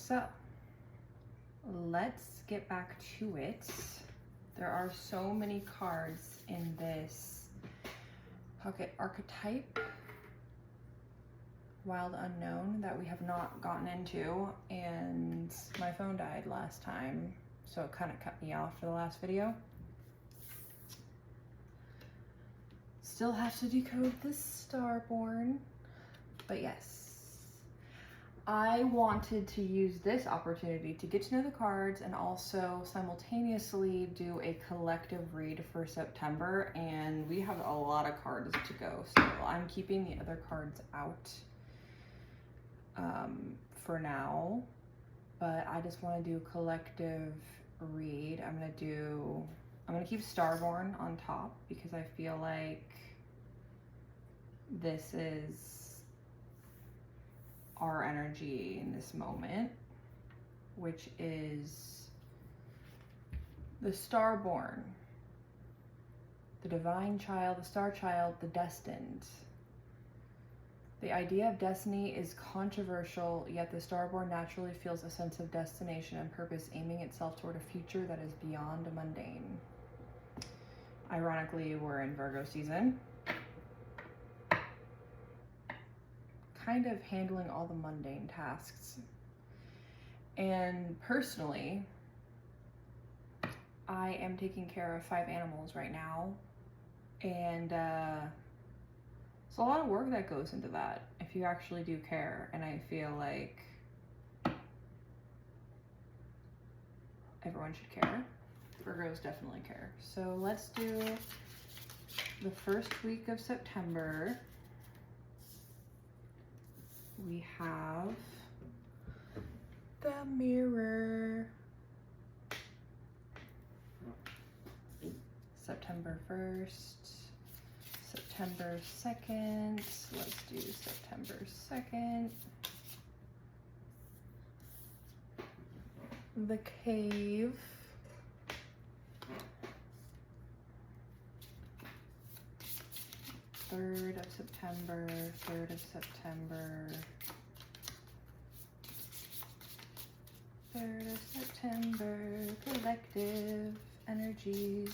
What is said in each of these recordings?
So let's get back to it. There are so many cards in this pocket archetype, Wild Unknown, that we have not gotten into, and my phone died last time, so it kind of cut me off for the last video. Still have to decode this Starborn, but yes. I wanted to use this opportunity to get to know the cards and also simultaneously do a collective read for September, and we have a lot of cards to go, so I'm keeping the other cards out for now, but I just want to do a collective read. I'm gonna keep Starborn on top because I feel like this is our energy in this moment, which is the Starborn, the divine child, the star child, the destined. The idea of destiny is controversial, yet the Starborn naturally feels a sense of destination and purpose, aiming itself toward a future that is beyond mundane. Ironically, we're in Virgo season, kind of handling all the mundane tasks. And personally, I am taking care of 5 animals right now, and it's a lot of work that goes into that if you actually do care, and I feel like everyone should care. Virgos definitely care. So let's do the first week of September. We have the Mirror. September 1st, September 2nd. Let's do September 2nd. The Cave. Third of September, 3rd of September, 3rd of September, collective energies.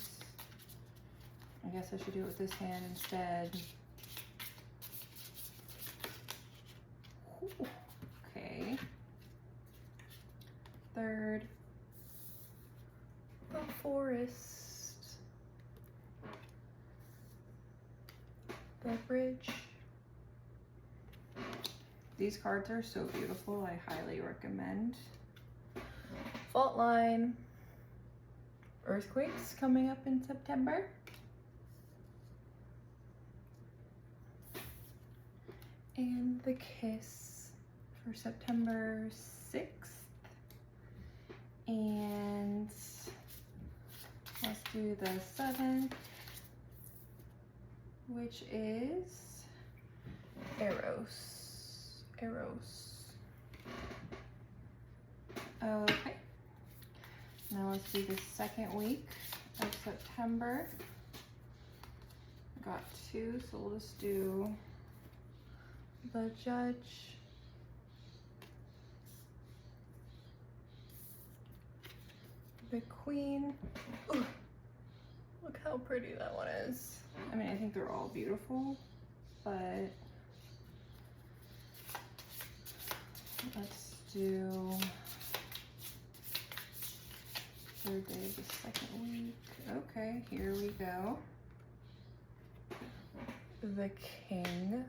I guess I should do it with this hand instead. Ooh, okay. 3rd, the Forest. The Bridge. These cards are so beautiful, I highly recommend. Fault Line. Earthquakes coming up in September. And the Kiss for September 6th. And let's do the 7th, which is Eros. Okay. Now let's do the second week of September. Got 2, so we'll just do the Judge, the Queen. Ooh, look how pretty that one is. I mean, I think they're all beautiful, but let's do 3rd day of the 2nd week. Okay, here we go. The King.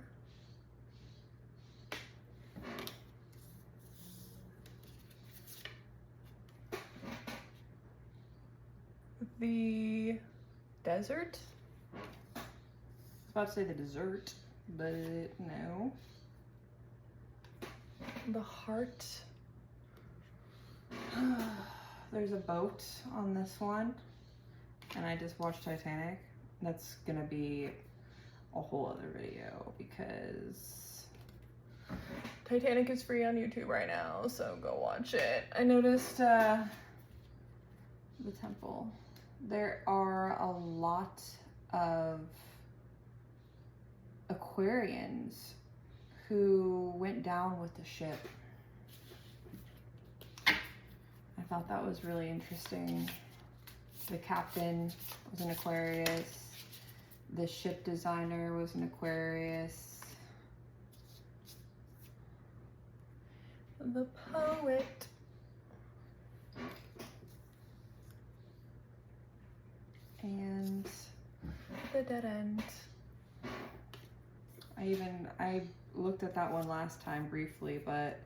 The Desert. I was about to say the dessert, but no. The Heart. There's a boat on this one, and I just watched Titanic. That's gonna be a whole other video because Titanic is free on YouTube right now, so go watch it. I noticed the Temple. There are a lot of Aquarians who went down with the ship. thought that was really interesting. The captain was an Aquarius. The ship designer was an Aquarius. The poet. And the dead end. I looked at that one last time briefly, but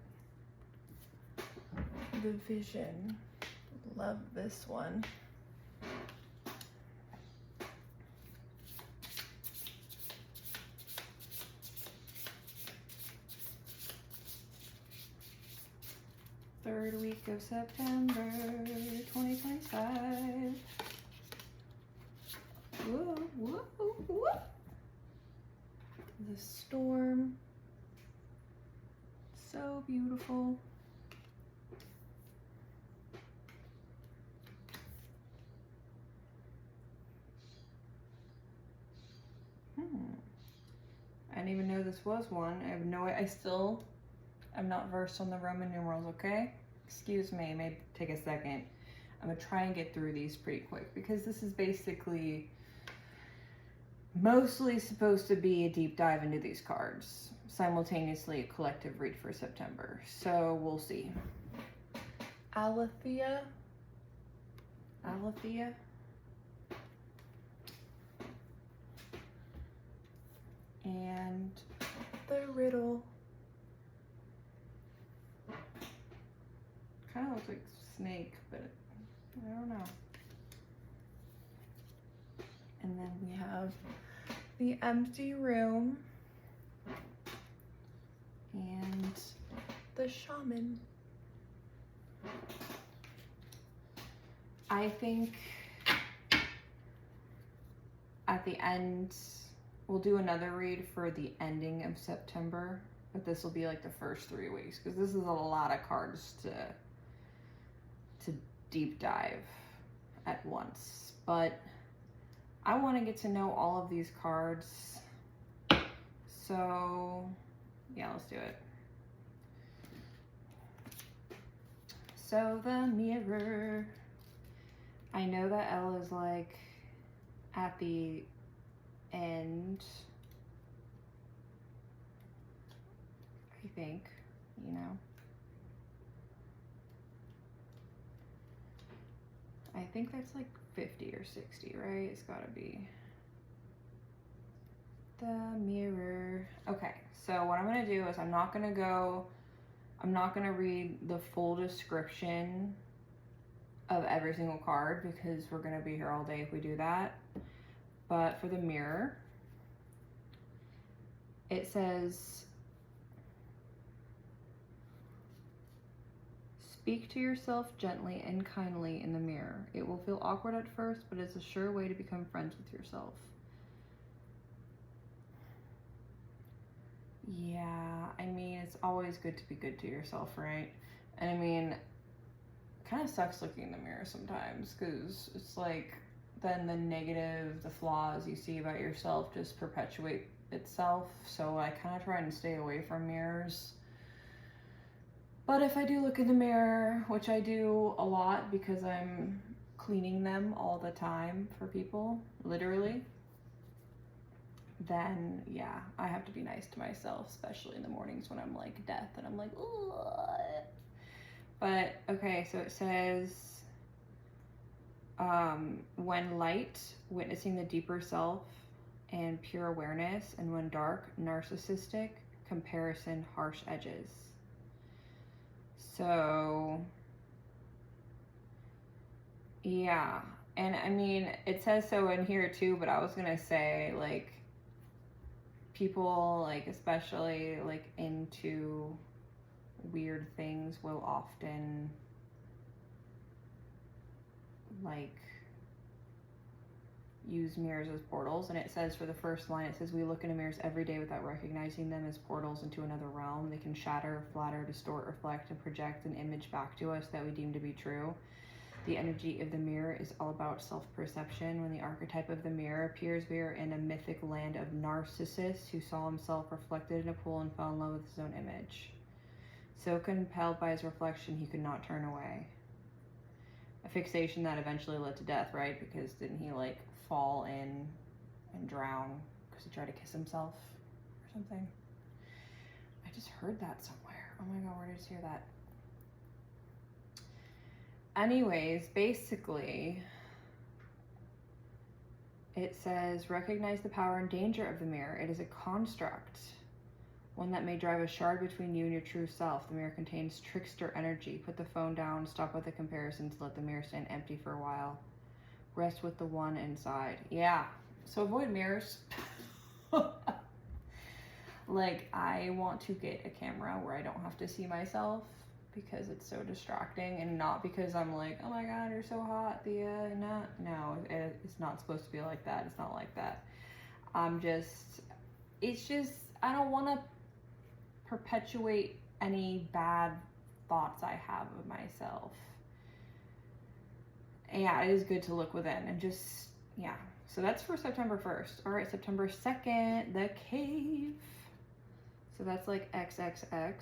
the vision. Love this one. Third week of September 2025. Whoa, whoa, whoa. The storm. So beautiful. I didn't even know this was one. I have no idea. I'm not versed on the Roman numerals, okay? Excuse me, it may take a second. I'm gonna try and get through these pretty quick because this is basically mostly supposed to be a deep dive into these cards, simultaneously a collective read for September. So we'll see. Aletheia. And the riddle. Kind of looks like snake, but I don't know. And then we have the empty room and the shaman. I think at the end, we'll do another read for the ending of September, but this will be like the first 3 weeks because this is a lot of cards to deep dive at once. But I want to get to know all of these cards. So yeah, let's do it. So the mirror. I know that Elle is like at the end, I think, you know. I think that's like 50 or 60, right? It's gotta be. The mirror. Okay, so what I'm gonna do is I'm not gonna read the full description of every single card because we're gonna be here all day if we do that. But for the mirror, it says, speak to yourself gently and kindly in the mirror. It will feel awkward at first, but it's a sure way to become friends with yourself. Yeah, I mean, it's always good to be good to yourself, right? And I mean, it kind of sucks looking in the mirror sometimes because it's like then the negative, the flaws you see about yourself just perpetuate itself. So I kind of try and stay away from mirrors. But if I do look in the mirror, which I do a lot because I'm cleaning them all the time for people, literally, then yeah, I have to be nice to myself, especially in the mornings when I'm like death and I'm like, ugh. But okay, so it says, when light, witnessing the deeper self and pure awareness, and when dark, narcissistic, comparison, harsh edges. So, yeah, and I mean, it says so in here too, but I was gonna say, like, people, like, especially, like, into weird things will often, like, use mirrors as portals. And it says for the first line, it says, we look into mirrors every day without recognizing them as portals into another realm. They can shatter, flatter, distort, reflect, and project an image back to us that we deem to be true. The energy of the mirror is all about self-perception. When the archetype of the mirror appears, we are in a mythic land of Narcissus who saw himself reflected in a pool and fell in love with his own image. So compelled by his reflection, he could not turn away. a fixation that eventually led to death, right? Because didn't he like fall in and drown because he tried to kiss himself or something? I just heard that somewhere. Oh my god, where did I just hear that? Anyways, basically, it says, recognize the power and danger of the mirror. It is a construct, one that may drive a shard between you and your true self. The mirror contains trickster energy. Put the phone down, stop with the comparisons, let the mirror stand empty for a while. Rest with the one inside. Yeah, so avoid mirrors. Like, I want to get a camera where I don't have to see myself because it's so distracting, and not because I'm like, oh my god, you're so hot, Thea. No, it's not supposed to be like that. It's not like that. It's just, I don't want to perpetuate any bad thoughts I have of myself. And yeah, it is good to look within and just, yeah. So that's for September 1st. All right, September 2nd, the cave. So that's like XXX.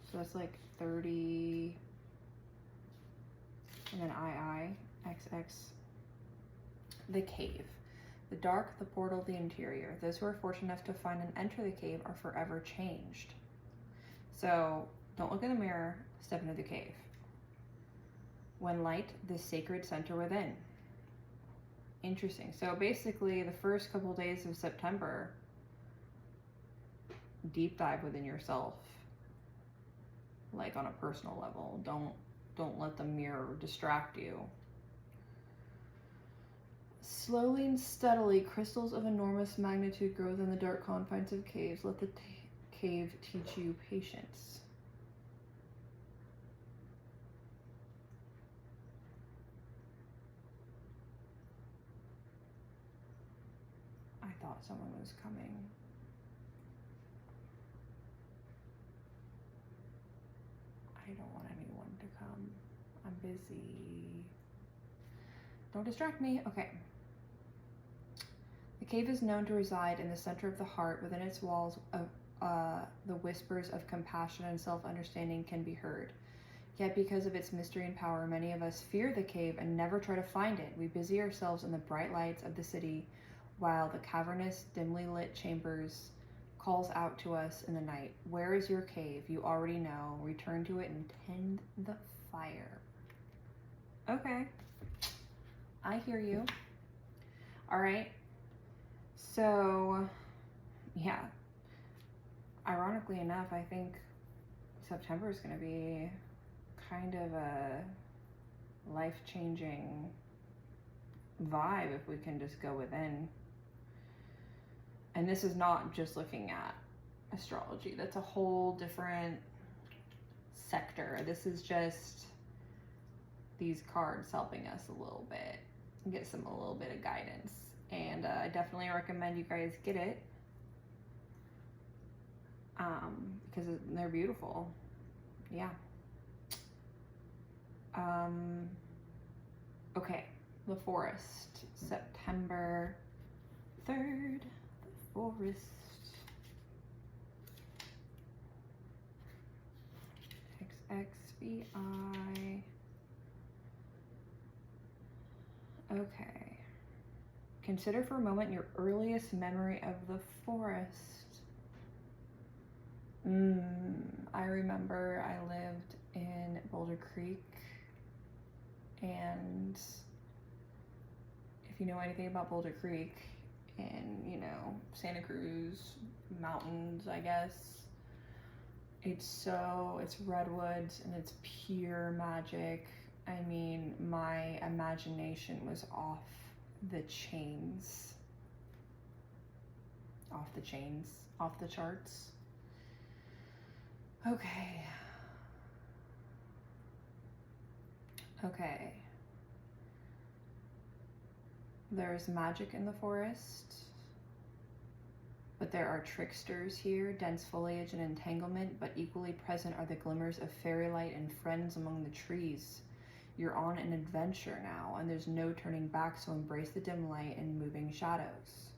So that's like 30, and then XX. The cave. The dark, the portal, the interior. Those who are fortunate enough to find and enter the cave are forever changed. So don't look in the mirror, step into the cave. When light, the sacred center within. Interesting. So basically the first couple days of September, deep dive within yourself, like on a personal level. Don't let the mirror distract you. Slowly and steadily, crystals of enormous magnitude grow within the dark confines of caves. Let the cave teach you patience. I thought someone was coming. I don't want anyone to come. I'm busy. Don't distract me. Okay. The cave is known to reside in the center of the heart. Within its walls, the whispers of compassion and self-understanding can be heard. Yet because of its mystery and power, many of us fear the cave and never try to find it. We busy ourselves in the bright lights of the city, while the cavernous, dimly lit chambers calls out to us in the night. Where is your cave? You already know. Return to it and tend the fire. Okay. I hear you. All right. So, yeah. Ironically enough, I think September is going to be kind of a life-changing vibe if we can just go within. And this is not just looking at astrology. That's a whole different sector. This is just these cards helping us a little bit, get a little bit of guidance. And I definitely recommend you guys get it because they're beautiful. Yeah. Okay, the forest, September 3rd. Forest. XXVI. Okay. Consider for a moment your earliest memory of the forest. I remember I lived in Boulder Creek, and if you know anything about Boulder Creek, and you know, Santa Cruz mountains, I guess, it's redwoods and it's pure magic. I mean, my imagination was off the chains, off the charts. Okay. There's magic in the forest, but there are tricksters here, dense foliage and entanglement, but equally present are the glimmers of fairy light and friends among the trees. You're on an adventure now, and there's no turning back, so embrace the dim light and moving shadows.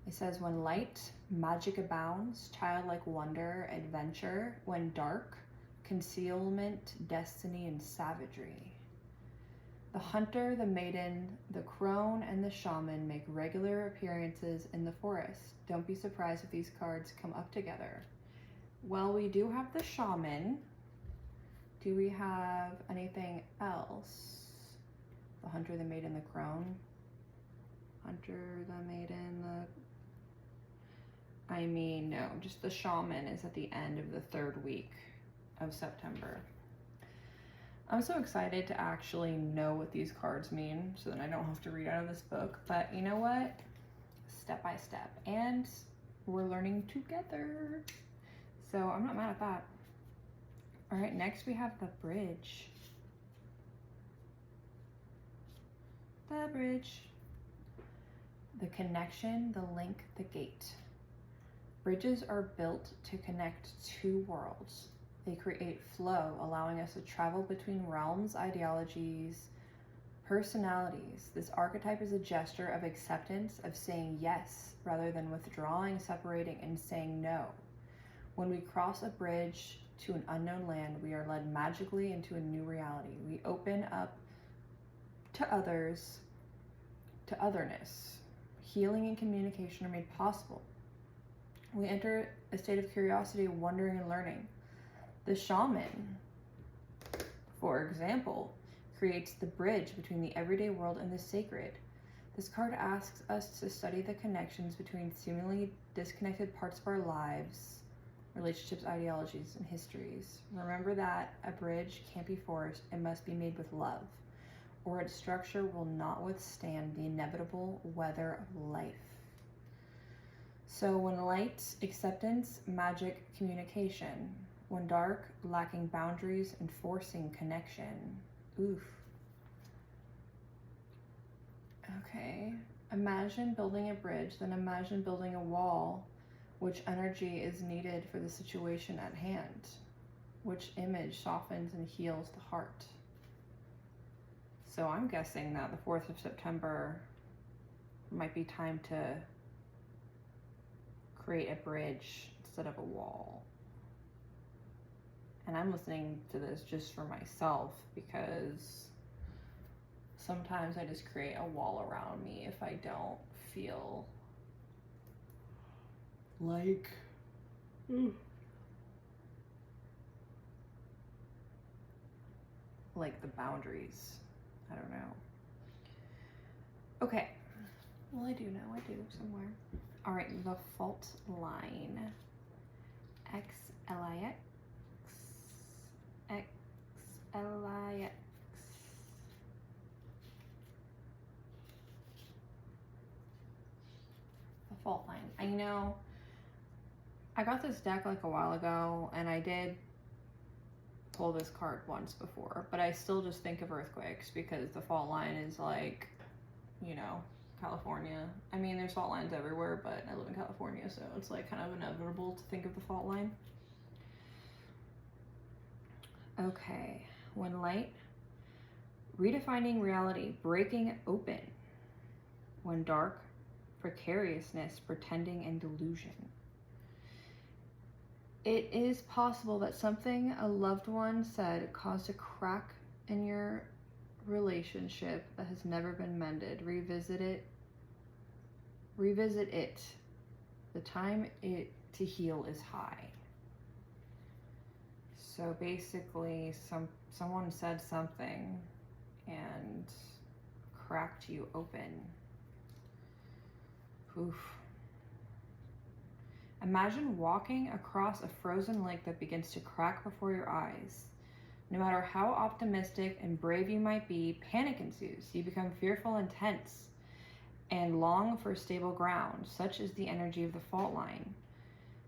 It says, when light, magic abounds, childlike wonder, adventure. When dark, concealment, destiny, and savagery. The hunter, the maiden, the crone, and the shaman make regular appearances in the forest. Don't be surprised if these cards come up together. Well, we do have the shaman. Do we have anything else? The hunter, the maiden, the crone. Hunter, the maiden, no, just the shaman is at the end of the 3rd week of September. I'm so excited to actually know what these cards mean so that I don't have to read out of this book. But you know what? Step by step. And we're learning together. So I'm not mad at that. All right, next we have the bridge. The bridge. The connection, the link, the gate. Bridges are built to connect 2 worlds. They create flow, allowing us to travel between realms, ideologies, personalities. This archetype is a gesture of acceptance, of saying yes, rather than withdrawing, separating, and saying no. When we cross a bridge to an unknown land, we are led magically into a new reality. We open up to others, to otherness. Healing and communication are made possible. We enter a state of curiosity, wondering, and learning. The shaman, for example, creates the bridge between the everyday world and the sacred. This card asks us to study the connections between seemingly disconnected parts of our lives, relationships, ideologies, and histories. Remember that a bridge can't be forced, it must be made with love, or its structure will not withstand the inevitable weather of life. So when light, acceptance, magic, communication. When dark, lacking boundaries and forcing connection. Oof. Okay. Imagine building a bridge, then imagine building a wall. Which energy is needed for the situation at hand? Which image softens and heals the heart? So I'm guessing that the 4th of September might be time to create a bridge instead of a wall. And I'm listening to this just for myself because sometimes I just create a wall around me if I don't feel like the boundaries. I don't know. Okay. Well, I do know. I do somewhere. All right. The fault line. X-L-I-X. X-L-I-X. The fault line. I know I got this deck like a while ago and I did pull this card once before, but I still just think of earthquakes because the fault line is like, you know, California. I mean, there's fault lines everywhere, but I live in California, so it's like kind of inevitable to think of the fault line. Okay, when light, redefining reality, breaking open. When dark, precariousness, pretending, and delusion. It is possible that something a loved one said caused a crack in your relationship that has never been mended. Revisit it. The time to heal is high. So basically, someone said something and cracked you open. Oof. Imagine walking across a frozen lake that begins to crack before your eyes. No matter how optimistic and brave you might be, panic ensues. You become fearful and tense and long for stable ground. Such is the energy of the fault line.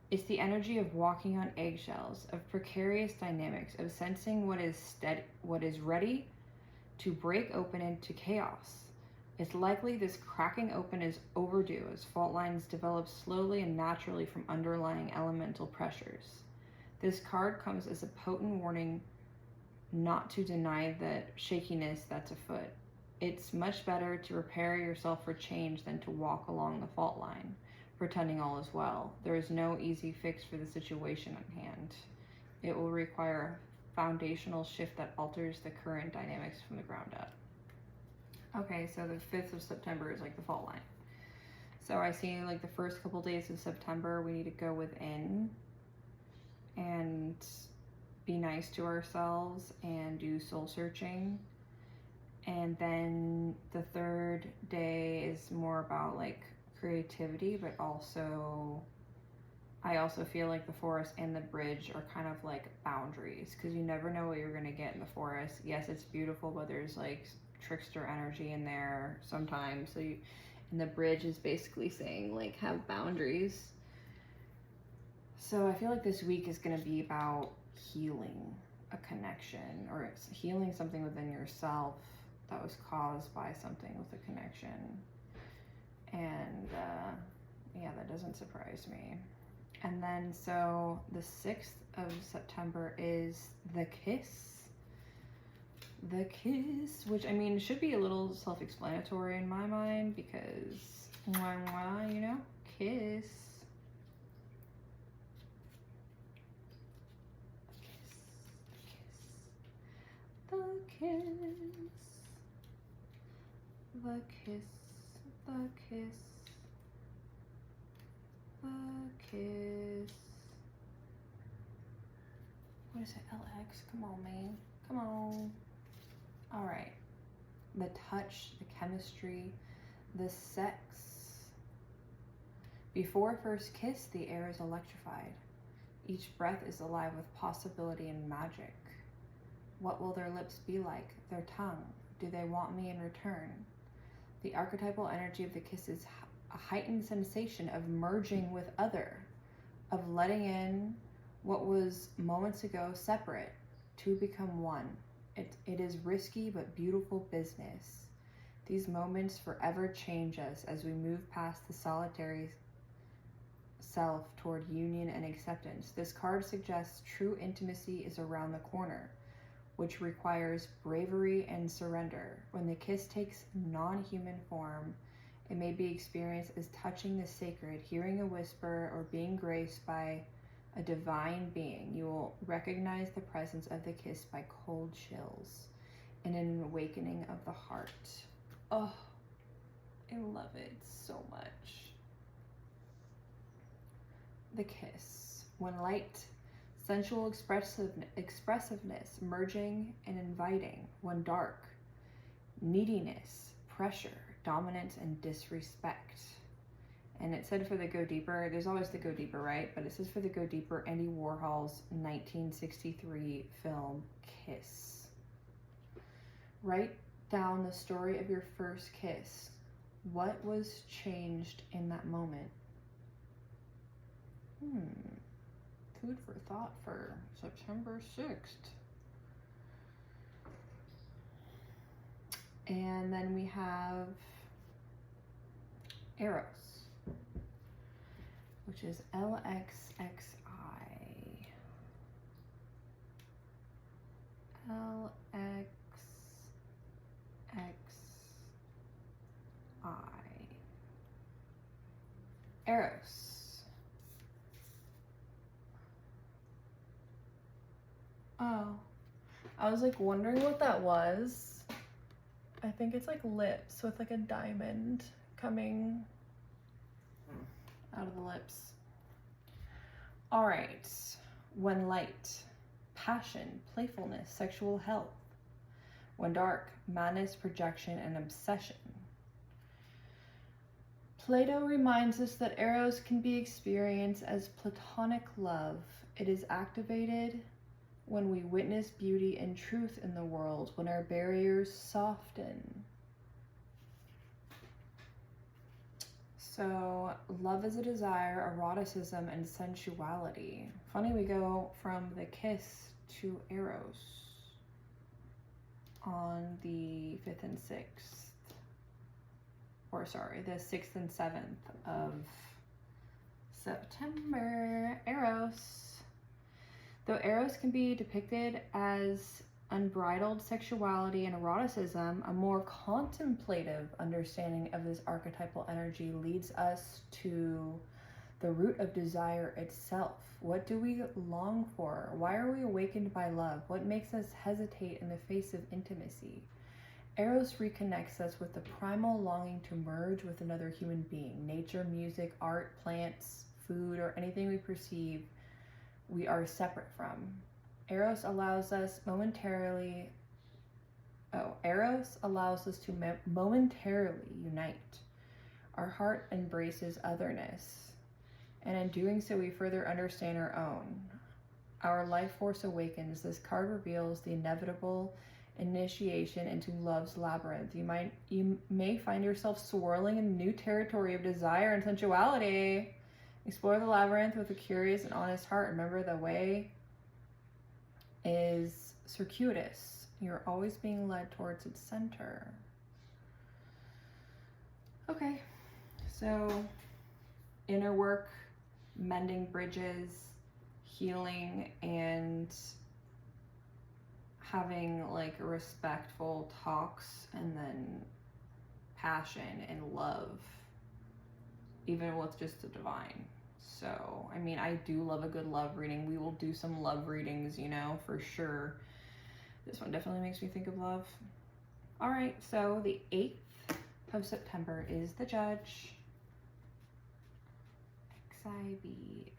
It's the energy of walking on eggshells, of precarious dynamics, of sensing what is ready to break open into chaos. It's likely this cracking open is overdue as fault lines develop slowly and naturally from underlying elemental pressures. This card comes as a potent warning not to deny the shakiness that's afoot. It's much better to prepare yourself for change than to walk along the fault line, pretending all is well. There is no easy fix for the situation at hand. It will require foundational shift that alters the current dynamics from the ground up. Okay, so the 5th of September is like the fault line. So I see like the first couple days of September, we need to go within and be nice to ourselves and do soul searching. And then the 3rd day is more about like creativity, but also I also feel like the forest and the bridge are kind of like boundaries, because you never know what you're going to get in the forest. Yes, it's beautiful, but there's like trickster energy in there sometimes. So you, and the bridge is basically saying like have boundaries. So I feel like this week is going to be about healing a connection, or it's healing something within yourself that was caused by something with a connection. And yeah, that doesn't surprise me. And then so the 6th of September is the kiss. The kiss, which I mean should be a little self-explanatory in my mind, because you know, kiss. The kiss. The kiss. The kiss. The kiss. What is it, LX? Come on, man. Come on. All right. The touch, the chemistry, the sex. Before first kiss, the air is electrified. Each breath is alive with possibility and magic. What will their lips be like? Their tongue? Do they want me in return? The archetypal energy of the kiss is a heightened sensation of merging with other, of letting in what was moments ago separate to become one. It is risky but beautiful business. These moments forever change us as we move past the solitary self toward union and acceptance. This card suggests true intimacy is around the corner, which requires bravery and surrender. When the kiss takes non-human form, it may be experienced as touching the sacred, hearing a whisper, or being graced by a divine being. You will recognize the presence of the kiss by cold chills and an awakening of the heart. Oh, I love it so much. The kiss. When light, sensual expressiveness, merging and inviting. When dark, neediness, pressure, dominance, and disrespect. And it said for the Go Deeper, there's always the Go Deeper, right? But it says for the Go Deeper, Andy Warhol's 1963 film, Kiss. Write down the story of your first kiss. What was changed in that moment? Food for thought for September 6th. And then we have Eros, which is LXXI. LXXI. Eros. Oh, I was like wondering what that was. I think it's like lips with like a diamond coming out of the lips. All right. When light, passion, playfulness, sexual health. When dark, madness, projection, and obsession. Plato reminds us that Eros can be experienced as platonic love. It is activated when we witness beauty and truth in the world, when our barriers soften. So, love is a desire, eroticism, and sensuality. Funny, we go from the kiss to Eros on the 5th and 6th. Or sorry, the 6th and 7th of September. Eros. Though Eros can be depicted as unbridled sexuality and eroticism, a more contemplative understanding of this archetypal energy leads us to the root of desire itself. What do we long for? Why are we awakened by love? What makes us hesitate in the face of intimacy? Eros reconnects us with the primal longing to merge with another human being. Nature, music, art, plants, food, or anything we perceive we are separate from. Eros allows us to momentarily unite. Our heart embraces otherness, and in doing so we further understand our own. Our life force awakens. This card reveals the inevitable initiation into love's labyrinth. You may find yourself swirling in new territory of desire and sensuality. Explore the labyrinth with a curious and honest heart. Remember, the way is circuitous. You're always being led towards its center. Okay, so inner work, mending bridges, healing, and having like respectful talks, and then passion and love, even with just the divine. So, I mean, I do love a good love reading. We will do some love readings, you know, for sure. This one definitely makes me think of love. All right, so the 8th of September is the Judge. XIV.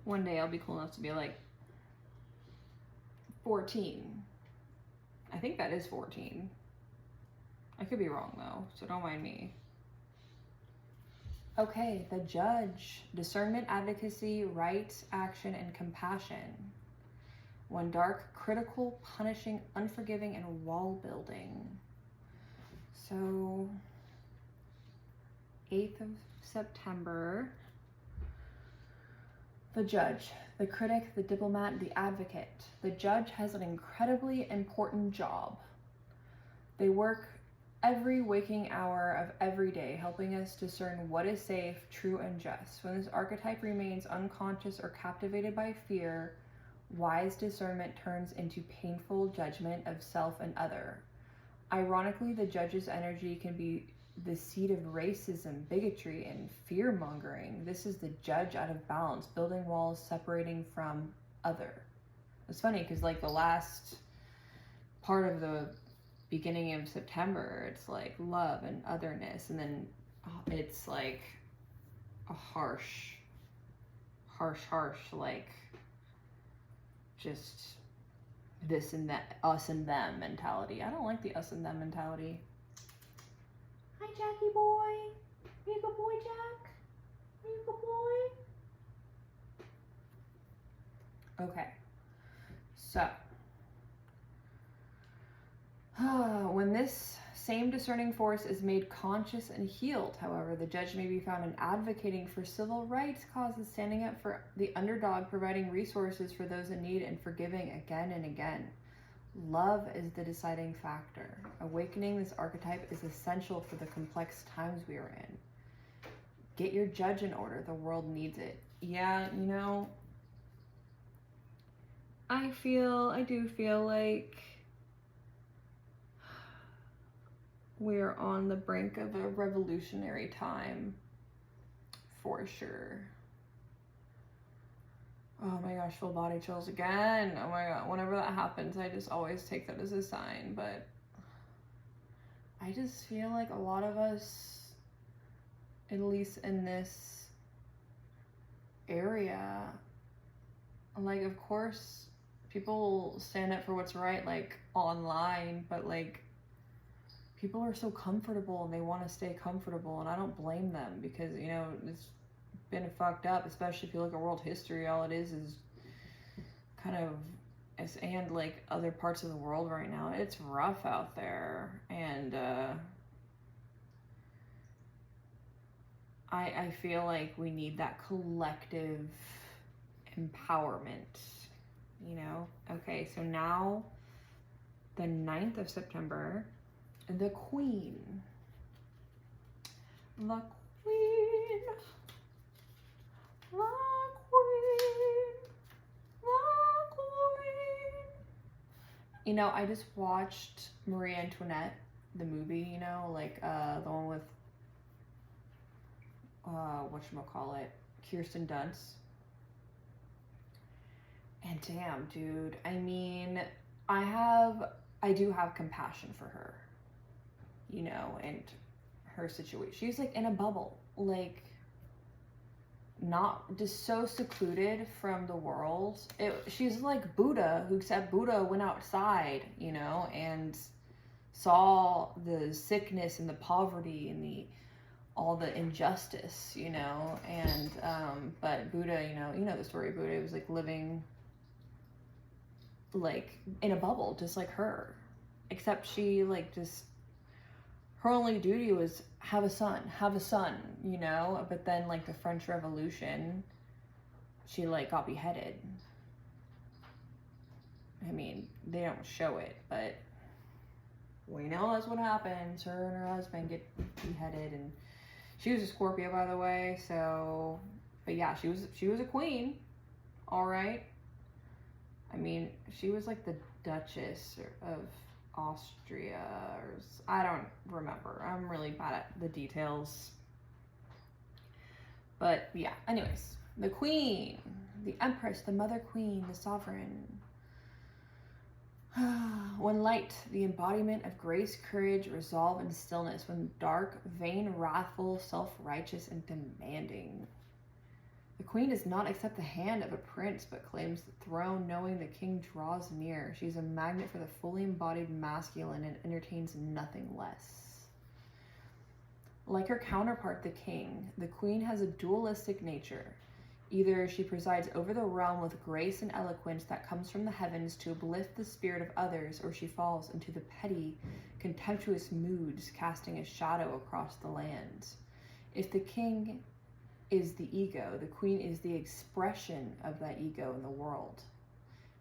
One day I'll be cool enough to be like 14. I think that is 14. I could be wrong though, so don't mind me. Okay, the Judge. Discernment, advocacy, right, action, and compassion. One dark, critical, punishing, unforgiving, and wall building. So, 8th of September. The Judge, the critic, the diplomat, the advocate. The Judge has an incredibly important job. They work every waking hour of every day, helping us discern what is safe, true, and just. When this archetype remains unconscious or captivated by fear, wise discernment turns into painful judgment of self and other. Ironically, the Judge's energy can be the seed of racism, bigotry, and fear-mongering. This is the Judge out of balance, building walls, separating from other. It's funny because like the last part of the beginning of September, it's like love and otherness, and then it's like a harsh, like just this and that, us and them mentality. I don't like the us and them mentality. Hi, Jackie boy. Are you a good boy, Jack? Are you a good boy? Okay. So, when this same discerning force is made conscious and healed, however, the Judge may be found in advocating for civil rights causes, standing up for the underdog, providing resources for those in need, and forgiving again and again. Love is the deciding factor. Awakening this archetype is essential for the complex times we are in. Get your Judge in order. The world needs it. Yeah, you know, I do feel like we're on the brink of a revolutionary time, for sure. Oh my gosh, full body chills again. Oh my god, whenever that happens, I just always take that as a sign. But I just feel like a lot of us, at least in this area, like, of course, people stand up for what's right, like, online, but, like, people are so comfortable and they want to stay comfortable, and I don't blame them because, you know, it's been fucked up, especially if you look at world history. All it is kind of, and like other parts of the world right now, it's rough out there, and I feel like we need that collective empowerment, you know? Okay, so now the 9th of September, the Queen. The Queen. The Queen. You know, I just watched Marie Antoinette, the movie, you know, like the one with, whatchamacallit, Kirsten Dunst. And damn, dude, I mean, I do have compassion for her, you know, and her situation. She's like in a bubble, like not just so secluded from the world. She's like Buddha, who except Buddha went outside, you know, and saw the sickness and the poverty and all the injustice, you know, and but Buddha, you know the story of Buddha, was like living like in a bubble just like her, except she like just, her only duty was have a son, you know. But then like the French Revolution, she like got beheaded. I mean, they don't show it, but we know that's what happens. Her and her husband get beheaded, and she was a Scorpio, by the way. So, but yeah, she was a queen, all right. I mean, she was like the Duchess of Austria, or I don't remember. I'm really bad at the details. But yeah, anyways, the queen, the empress, the mother queen, the sovereign. When light, the embodiment of grace, courage, resolve, and stillness. When dark, vain, wrathful, self-righteous, and demanding. The queen does not accept the hand of a prince, but claims the throne, knowing the king draws near. She is a magnet for the fully embodied masculine and entertains nothing less. Like her counterpart, the king, the queen has a dualistic nature. Either she presides over the realm with grace and eloquence that comes from the heavens to uplift the spirit of others, or she falls into the petty, contemptuous moods, casting a shadow across the land. If the king is the ego, the queen is the expression of that ego in the world.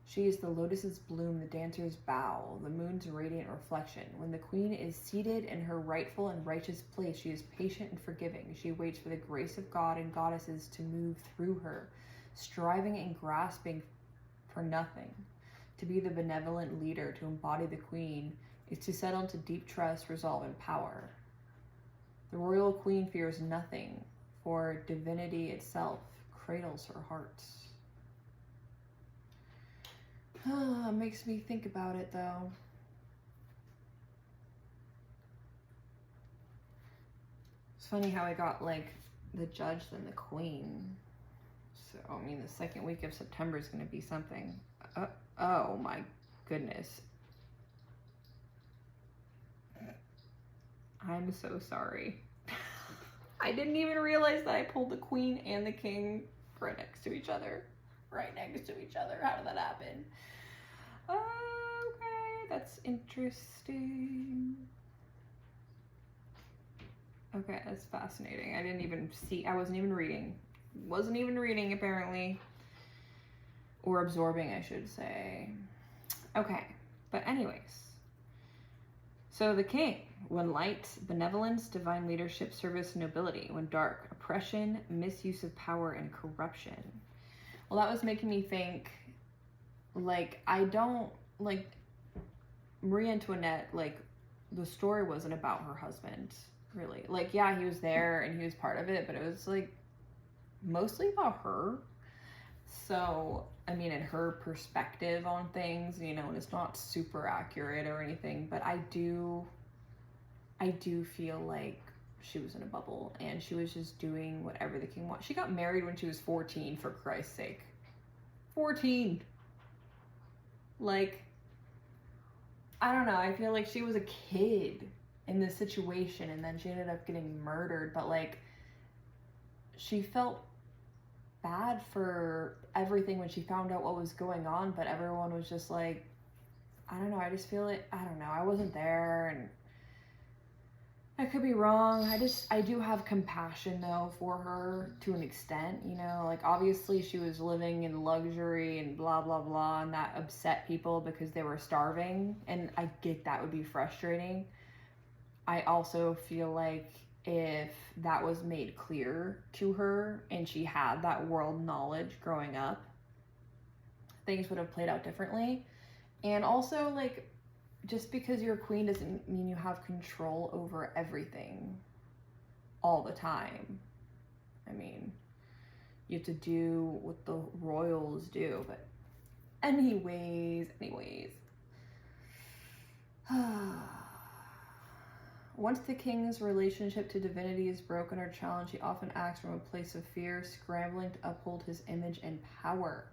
She is the lotus's bloom, the dancer's bow, the moon's radiant reflection. When the queen is seated in her rightful and righteous place, she is patient and forgiving. She waits for the grace of God and goddesses to move through her, striving and grasping for nothing. To be the benevolent leader, to embody the queen, is to settle into deep trust, resolve, and power. The royal queen fears nothing, for divinity itself cradles her heart. Makes me think about it, though. It's funny how I got, like, the judge then the queen. So, I mean, the second week of September is going to be something. Oh, my goodness. I'm so sorry. I didn't even realize that I pulled the queen and the king right next to each other. Right next to each other. How did that happen? Okay, that's interesting. Okay, that's fascinating. I didn't even see, I wasn't even reading. Wasn't even reading, apparently. Or absorbing, I should say. Okay, but anyways. So the king, when light, benevolence, divine leadership, service, nobility. When dark, oppression, misuse of power, and corruption. Well, that was making me think, like, I don't, like, Marie Antoinette, like, the story wasn't about her husband, really. Like, yeah, he was there and he was part of it, but it was, like, mostly about her. So, I mean, in her perspective on things, you know, and it's not super accurate or anything, but I do feel like she was in a bubble and she was just doing whatever the king wanted. She got married when she was 14, for Christ's sake. 14. Like, I don't know, I feel like she was a kid in this situation and then she ended up getting murdered, but like, she felt bad for everything when she found out what was going on, but everyone was just like, I don't know, I just feel it, I don't know, I wasn't there, and I could be wrong. I do have compassion though for her to an extent, you know, like obviously she was living in luxury and blah, blah, blah, and that upset people because they were starving. And I get that would be frustrating. I also feel like if that was made clear to her and she had that world knowledge growing up, things would have played out differently. And also, like, just because you're a queen doesn't mean you have control over everything all the time. I mean, you have to do what the royals do, but anyways. Once the king's relationship to divinity is broken or challenged, he often acts from a place of fear, scrambling to uphold his image and power.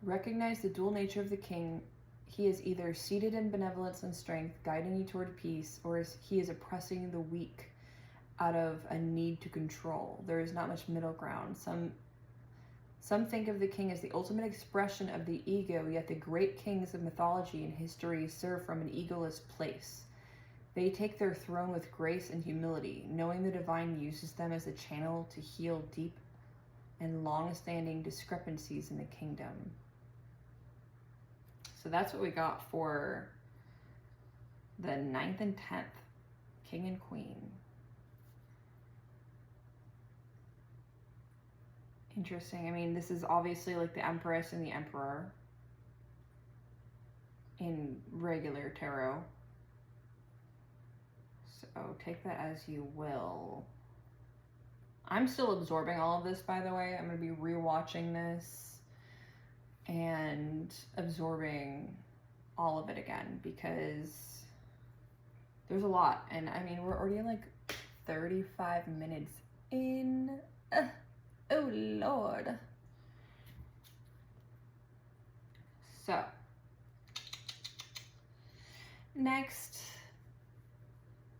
Recognize the dual nature of the king. He is either seated in benevolence and strength, guiding you toward peace, or he is oppressing the weak out of a need to control. There is not much middle ground. Some think of the king as the ultimate expression of the ego, yet the great kings of mythology and history serve from an egoless place. They take their throne with grace and humility, knowing the divine uses them as a channel to heal deep and long-standing discrepancies in the kingdom. So that's what we got for the 9th and 10th, king and queen. Interesting. I mean, this is obviously like the Empress and the Emperor in regular tarot. So take that as you will. I'm still absorbing all of this, by the way. I'm going to be rewatching this and absorbing all of it again because there's a lot. And I mean, we're already like 35 minutes in. Oh Lord. So next,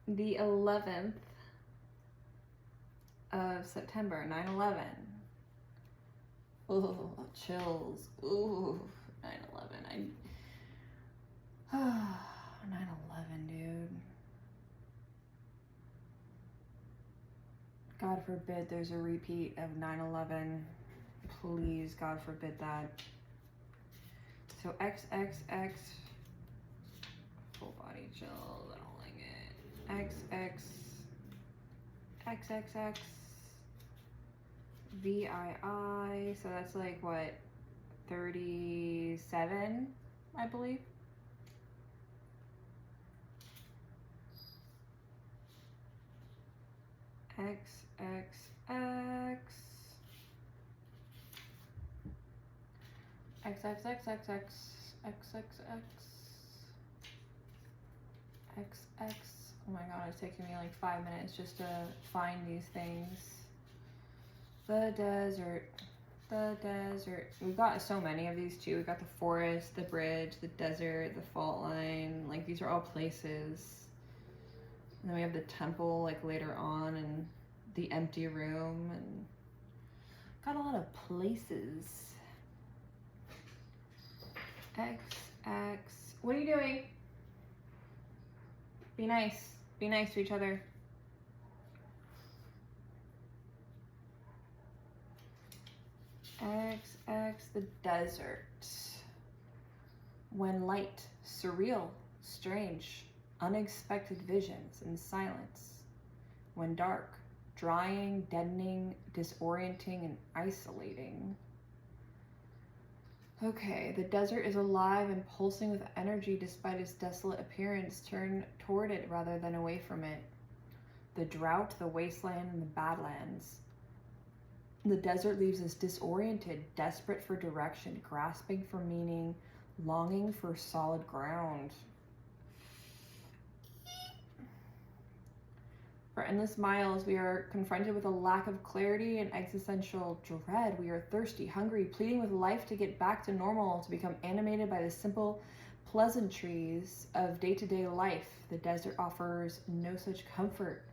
the 11th of September, 9/11. Oh, chills. Ooh, 9/11. 9/11, dude. God forbid there's a repeat of 9/11. Please, God forbid that. So XXX, full body chills, I don't like it. XXX, VII, so that's like what, 37, I believe. XXX, XXXXX, XX. Oh my god, it's taking me like 5 minutes just to find these things. The desert. We've got so many of these too. We've got the forest, the bridge, the desert, the fault line. Like, these are all places. And then we have the temple, like, later on, and the empty room, and got a lot of places. XX. What are you doing? Be nice. Be nice to each other. XX, the desert. When light, surreal, strange, unexpected visions and silence. When dark, drying, deadening, disorienting, and isolating. Okay, the desert is alive and pulsing with energy despite its desolate appearance. Turn toward it rather than away from it. The drought, the wasteland, and the badlands. The desert leaves us disoriented, desperate for direction, grasping for meaning, longing for solid ground. For endless miles, we are confronted with a lack of clarity and existential dread. We are thirsty, hungry, pleading with life to get back to normal, to become animated by the simple pleasantries of day-to-day life. The desert offers no such comfort,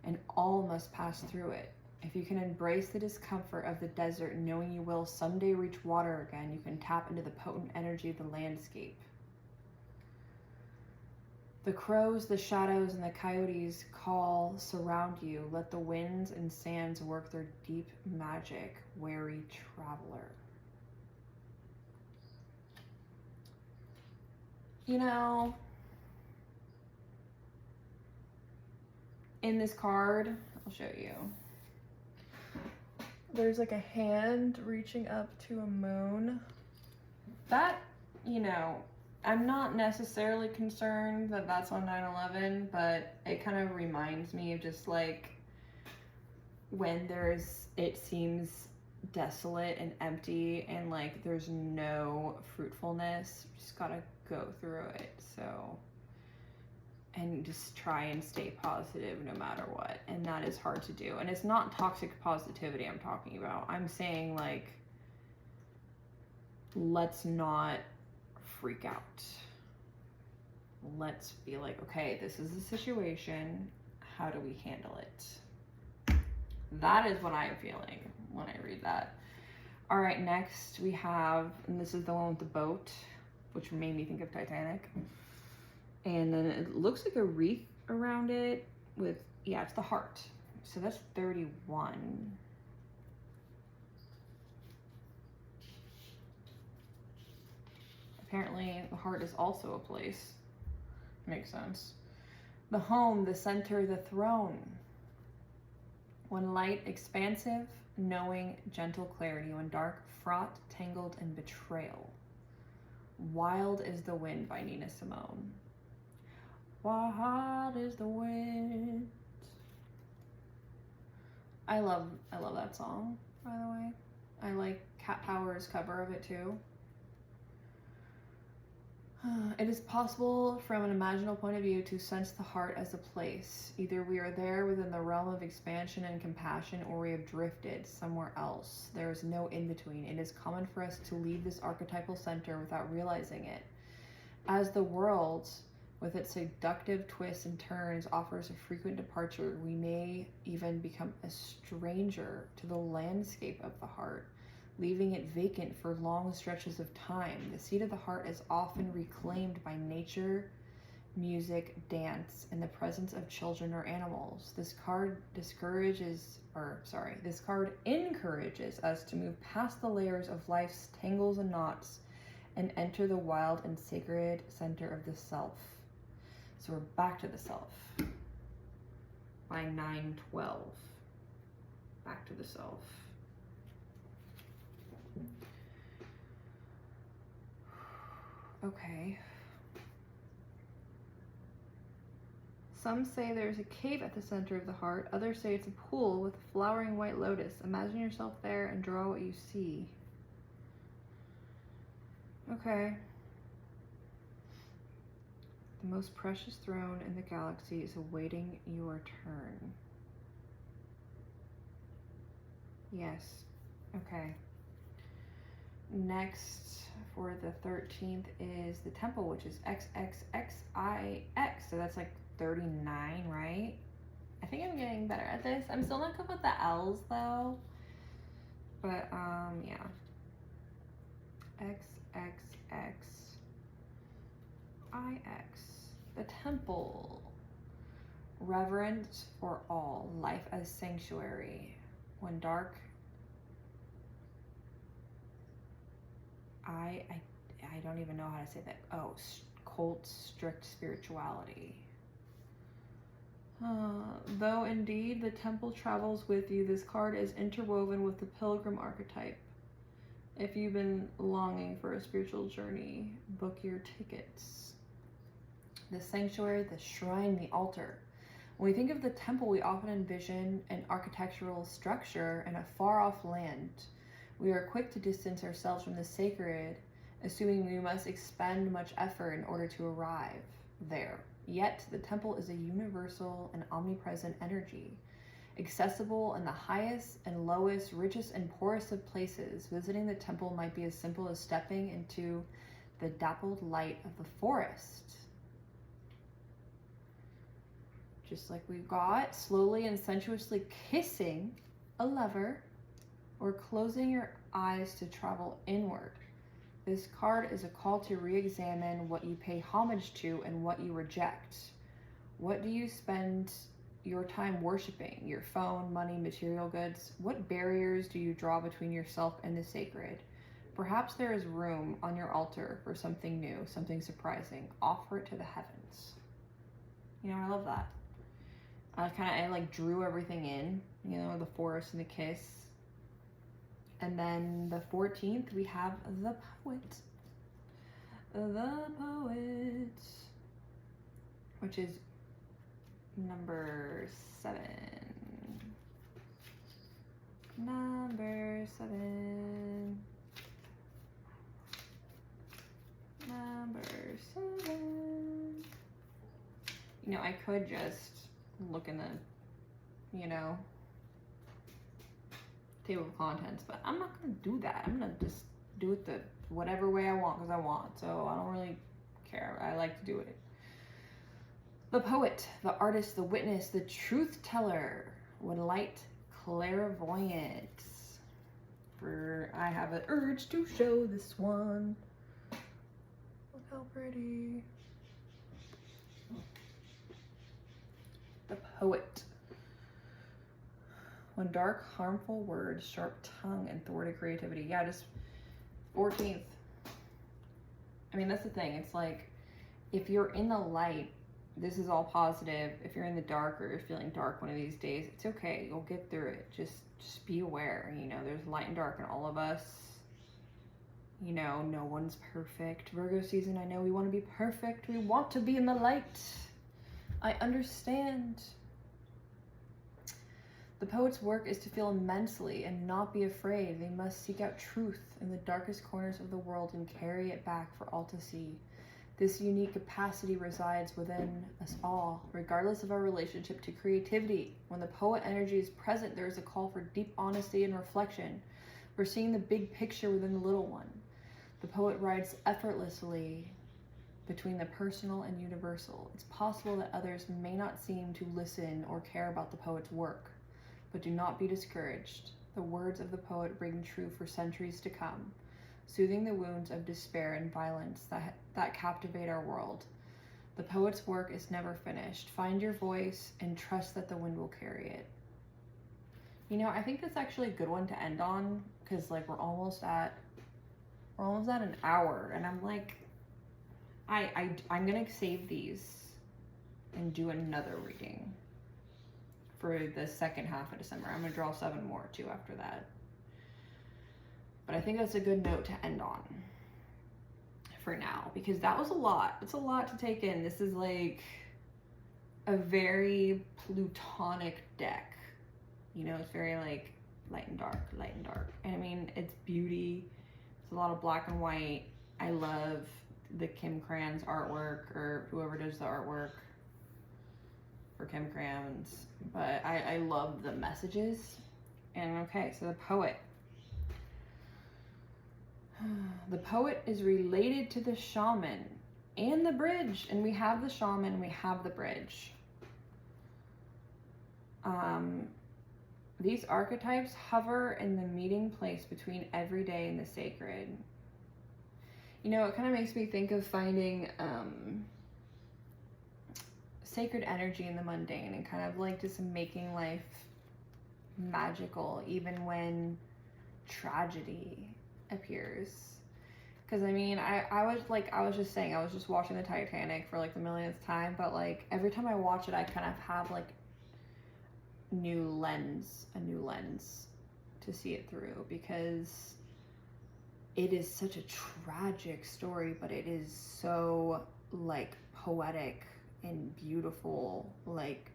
and all must pass through it. If you can embrace the discomfort of the desert, knowing you will someday reach water again, you can tap into the potent energy of the landscape. The crows, the shadows, and the coyotes call, surround you. Let the winds and sands work their deep magic, wary traveler. You know, in this card, I'll show you. There's like a hand reaching up to a moon. That, you know, I'm not necessarily concerned that that's on 9/11, but it kind of reminds me of just like when it seems desolate and empty and like there's no fruitfulness, you just gotta go through it. So, and just try and stay positive no matter what. And that is hard to do. And it's not toxic positivity I'm talking about. I'm saying like, let's not freak out. Let's be like, okay, this is the situation. How do we handle it? That is what I'm feeling when I read that. All right, next we have, and this is the one with the boat, which made me think of Titanic. And then it looks like a wreath around it with, yeah, it's the heart. So that's 31. Apparently the heart is also a place. Makes sense. The home, the center, the throne. When light, expansive, knowing, gentle clarity. When dark, fraught, tangled, and betrayal. Wild is the Wind by Nina Simone. Wild is the wind. I love that song, by the way. I like Cat Power's cover of it too. It is possible from an imaginal point of view to sense the heart as a place. Either we are there within the realm of expansion and compassion, or we have drifted somewhere else. There is no in-between. It is common for us to leave this archetypal center without realizing it. As the world, with its seductive twists and turns, offers a frequent departure, we may even become a stranger to the landscape of the heart, leaving it vacant for long stretches of time. The seat of the heart is often reclaimed by nature, music, dance, and the presence of children or animals. This card encourages us to move past the layers of life's tangles and knots and enter the wild and sacred center of the self. So we're back to the self by 9/12. Back to the self. Okay. Some say there's a cave at the center of the heart. Others say it's a pool with a flowering white lotus. Imagine yourself there and draw what you see. Okay. The most precious throne in the galaxy is awaiting your turn. Yes. Okay. Next, for the 13th is the temple, which is XXXIX. So that's like 39, right? I think I'm getting better at this. I'm still not good with the L's though. But yeah. XXXIX. The temple. Reverence for all. Life as sanctuary. When dark, I don't even know how to say that. Oh, cult, strict spirituality. Though indeed the temple travels with you, this card is interwoven with the pilgrim archetype. If you've been longing for a spiritual journey, book your tickets. The sanctuary, the shrine, the altar. When we think of the temple, we often envision an architectural structure in a far-off land. We are quick to distance ourselves from the sacred, assuming we must expend much effort in order to arrive there. Yet, the temple is a universal and omnipresent energy, accessible in the highest and lowest, richest and poorest of places. Visiting the temple might be as simple as stepping into the dappled light of the forest. Just like we got, slowly and sensuously kissing a lover, or closing your eyes to travel inward. This card is a call to re-examine what you pay homage to and what you reject. What do you spend your time worshiping? Your phone, money, material goods? What barriers do you draw between yourself and the sacred? Perhaps there is room on your altar for something new, something surprising. Offer it to the heavens. You know, I love that. I like drew everything in, you know, the forest and the kiss. And then the 14th, we have the Poet. The Poet, which is number 7. Number 7. Number 7. You know, I could just look in the, you know, table of contents, but I'm not gonna do that. I'm gonna just do it the whatever way I want because I want. So I don't really care. I like to do it. The poet, the artist, the witness, the truth teller, with light clairvoyance. For I have an urge to show this one. Look how pretty. The poet. When dark, harmful words, sharp tongue, and thwarted creativity. Yeah, just 14th. I mean, that's the thing. It's like, if you're in the light, this is all positive. If you're in the dark or you're feeling dark one of these days, it's okay. You'll get through it. Just be aware. You know, there's light and dark in all of us. You know, no one's perfect. Virgo season, I know we want to be perfect. We want to be in the light. I understand. The poet's work is to feel immensely and not be afraid. They must seek out truth in the darkest corners of the world and carry it back for all to see. This unique capacity resides within us all, regardless of our relationship to creativity. When the poet energy is present, there is a call for deep honesty and reflection. We're seeing the big picture within the little one. The poet rides effortlessly between the personal and universal. It's possible that others may not seem to listen or care about the poet's work, but do not be discouraged. The words of the poet ring true for centuries to come, soothing the wounds of despair and violence that captivate our world. The poet's work is never finished. Find your voice and trust that the wind will carry it. You know, I think that's actually a good one to end on, because like we're almost at an hour, and I'm like, I'm gonna save these and do another reading for the second half of December. I'm gonna draw 7 more too after that. But I think that's a good note to end on for now, because that was a lot. It's a lot to take in. This is like a very plutonic deck. You know, it's very like light and dark, light and dark. And I mean, it's beauty. It's a lot of black and white. I love the Kim Kranz artwork, or whoever does the artwork for Kim Kranz. But I love the messages. And okay, so the poet. The poet is related to the shaman and the bridge. And we have the shaman and we have the bridge. These archetypes hover in the meeting place between everyday and the sacred. You know, it kind of makes me think of finding sacred energy in the mundane, and kind of like just making life magical even when tragedy appears. Because I mean, I was just saying, I was just watching the Titanic for like the millionth time, but like every time I watch it, I kind of have like a new lens to see it through, because it is such a tragic story, but it is so like poetic and beautiful. Like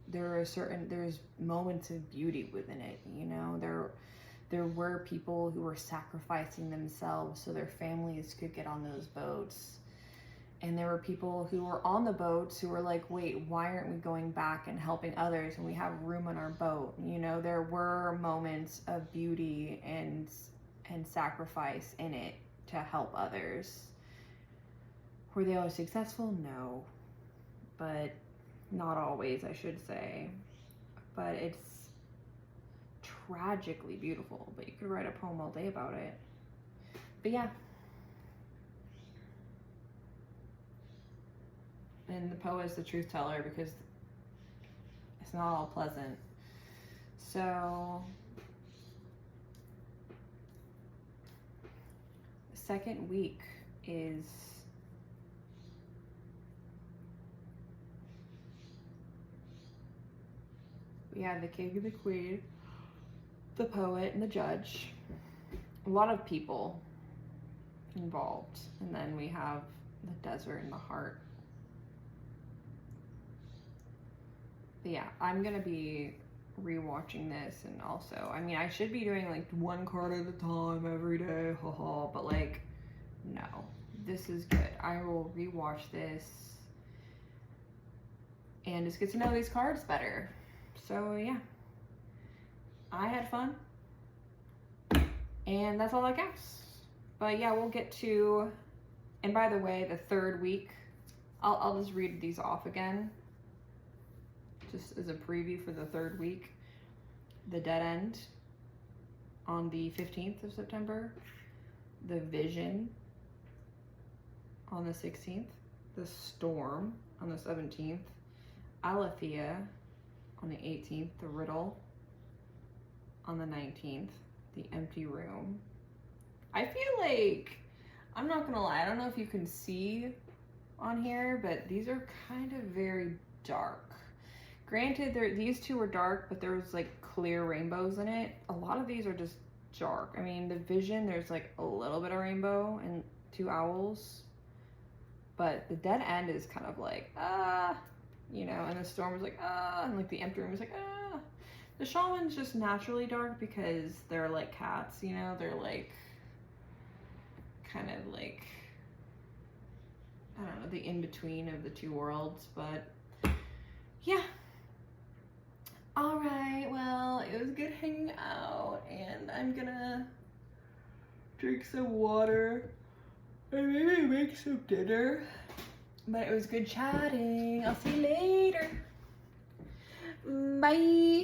there's moments of beauty within it, you know. There were people who were sacrificing themselves so their families could get on those boats. And there were people who were on the boats who were like, wait, why aren't we going back and helping others when we have room on our boat? You know, there were moments of beauty and sacrifice in it to help others. Were they always successful? No. But not always, I should say. But it's tragically beautiful. But you could write a poem all day about it. But yeah. And the poet is the truth teller, because it's not all pleasant. So the second week is we have the king and the queen, the poet and the judge. a lot of people involved. And then we have the desert and the heart. But yeah, I'm gonna be rewatching this, and also, I mean, I should be doing like one card at a time every day, haha, but like, no, this is good. I will rewatch this and just get to know these cards better. So yeah, I had fun, and that's all that counts. But yeah, we'll get to, and by the way, the third week, I'll just read these off again, just as a preview for the third week. The Dead End on the 15th of September, the Vision on the 16th, the Storm on the 17th, Aletheia on the 18th, the Riddle on the 19th, the Empty Room. I feel like, I'm not gonna lie, I don't know if you can see on here, but these are kind of very dark. Granted, these two were dark, but there was like clear rainbows in it. A lot of these are just dark. I mean, the Vision, there's like a little bit of rainbow and 2 owls, but the Dead End is kind of like, you know, and the Storm was like, and like the Empty Room was like, The Shaman's just naturally dark because they're like cats, you know, they're like, kind of like, I don't know, the in-between of the two worlds, but yeah. All right, well, it was good hanging out, and I'm gonna drink some water and maybe make some dinner. But it was good chatting. I'll see you later. Bye.